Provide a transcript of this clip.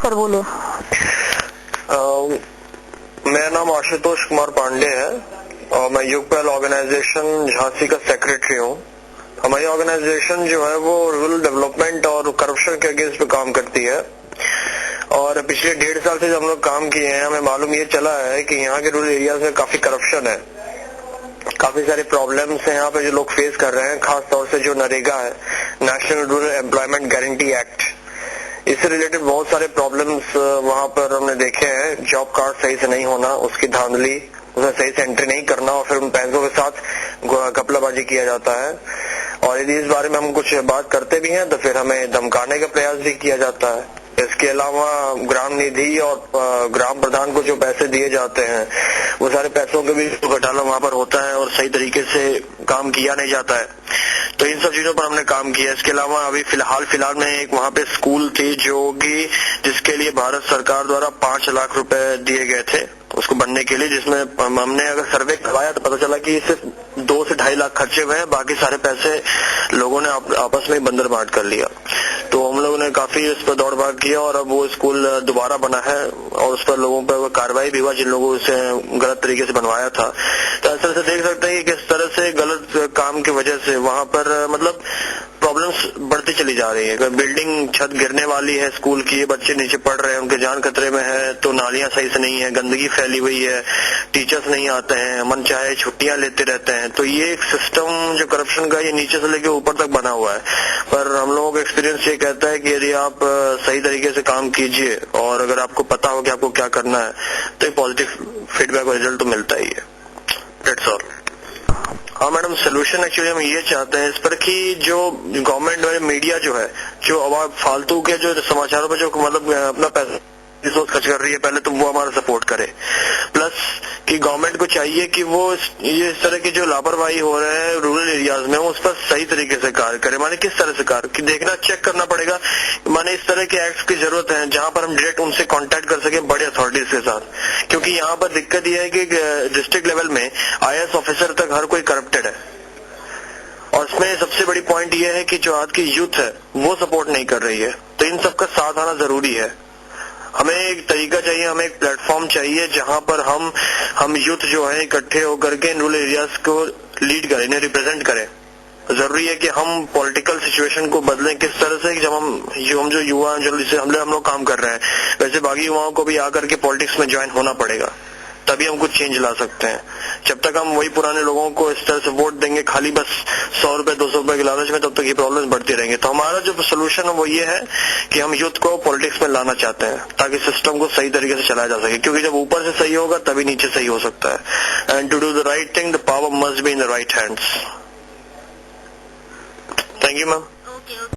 Sir बोले। मेरा नाम आशुतोष कुमार पांडे है और मैं यूपीएल ऑर्गेनाइजेशन झांसी का सेक्रेटरी हूँ। हमारी ऑर्गेनाइजेशन जो है वो रूरल डेवलपमेंट और करप्शन के अगेंस्ट पे काम करती है और पिछले 1.5 साल से जब हम लोग काम किए हैं हमें मालूम ये चला है कि यहाँ के रूरल एरियाज में काफी करप्शन है, काफी सारे प्रॉब्लम्स हैं यहाँ पे जो लोग फेस कर रहे हैं। खास तौर से जो नरेगा है, national rural employment guarantee act, इससे रिलेटेड बहुत सारे प्रॉब्लम्स वहाँ पर हमने देखे हैं। जॉब कार्ड सही से नहीं होना, उसकी धांधली, उसमें सही से एंट्री नहीं करना और फिर उन पैसों के साथ घपलाबाजी किया जाता है। और यदि इस बारे में हम कुछ बात करते भी हैं तो फिर हमें धमकाने का प्रयास भी किया जाता है। इसके अलावा ग्राम निधि और ग्राम प्रधान को जो पैसे दिए जाते हैं वो सारे पैसों के भी घोटाला वहाँ पर होता है और सही तरीके से काम किया नहीं जाता है। तो इन सब चीजों पर हमने काम किया। इसके अलावा अभी फिलहाल में एक वहाँ पे स्कूल थी जिसके लिए भारत सरकार द्वारा 5 लाख रुपए दिए गए थे उसको बनने के लिए, जिसमें हमने अगर सर्वे करवाया तो पता चला कि सिर्फ 2 से 2.5 लाख खर्चे हुए हैं, बाकी सारे पैसे लोगों ने आपस में बंदर बांट कर लिया। तो हम लोगों ने काफी इस पर दौड़ भाग किया और अब वो स्कूल दोबारा बना है और उस पर लोगों पर कार्रवाई भी हुआ जिन लोगों से गलत तरीके से बनवाया था। तो ऐसे से देख सकते हैं कि किस तरह से गलत काम की वजह से वहाँ पर मतलब प्रॉब्लम्स बढ़ती चली जा रही है। बिल्डिंग छत गिरने वाली है स्कूल की, बच्चे नीचे पड़ रहे हैं, उनके जान खतरे में है, तो नालियां सही से नहीं है, गंदगी फैली हुई है, टीचर्स नहीं आते हैं, मन चाहे छुट्टियां लेते रहते हैं। तो ये एक सिस्टम जो करप्शन का ये नीचे से लेकर ऊपर तक बना हुआ है। पर हम लोगों का एक्सपीरियंस ये कहता है कि यदि आप सही तरीके से काम कीजिए और अगर आपको पता हो कि आपको क्या करना है तो एक पॉजिटिव फीडबैक और रिजल्ट तो मिलता ही है। That's all. हाँ मैडम, सोल्यूशन एक्चुअली हम ये चाहते हैं इस पर कि जो गवर्नमेंट और मीडिया जो है जो अब फालतू के जो समाचारों पर जो मतलब अपना पैसा रिसोर्स खर्च कर रही है, पहले तो वो हमारा सपोर्ट करे। प्लस कि गवर्नमेंट को चाहिए कि वो ये इस तरह की जो लापरवाही हो रहे हैं रूरल एरियाज में उस पर सही तरीके से कार्य करे। माने किस तरह से कार्य कि देखना चेक करना पड़ेगा। माने इस तरह के एक्ट्स की जरूरत है जहां पर हम डायरेक्ट उनसे कांटेक्ट कर सके बड़े अथॉरिटीज के साथ, क्योंकि यहाँ पर दिक्कत यह है कि डिस्ट्रिक्ट लेवल में IAS ऑफिसर तक हर कोई करप्टेड है और इसमें सबसे बड़ी पॉइंट ये है कि जो आज की यूथ है वो सपोर्ट नहीं कर रही है। तो इन सबका साथ आना जरूरी है। हमें एक तरीका चाहिए, हमें एक प्लेटफॉर्म चाहिए जहां पर हम यूथ जो है इकट्ठे होकर के रूरल एरियाज को लीड करें, इन्हें रिप्रेजेंट करें। जरूरी है कि हम पॉलिटिकल सिचुएशन को बदलें किस तरह से कि जब हम जो युवा जल्दी से हम लोग काम कर रहे हैं, वैसे बाकी युवाओं को भी आकर के पॉलिटिक्स में ज्वाइन होना पड़ेगा, तभी हम कुछ चेंज ला सकते हैं। जब तक हम वही पुराने लोगों को इस तरह से वोट देंगे खाली बस 100 रुपए 200 रुपए के लालच में, तब तक ये प्रॉब्लम्स बढ़ती रहेंगी। तो हमारा जो सोल्यूशन है वो ये है कि हम यूथ को पॉलिटिक्स में लाना चाहते हैं ताकि सिस्टम को सही तरीके से चलाया जा सके, क्योंकि जब ऊपर से सही होगा तभी नीचे सही हो सकता है। And to do the right thing the power must be in the right hands. Thank you ma'am.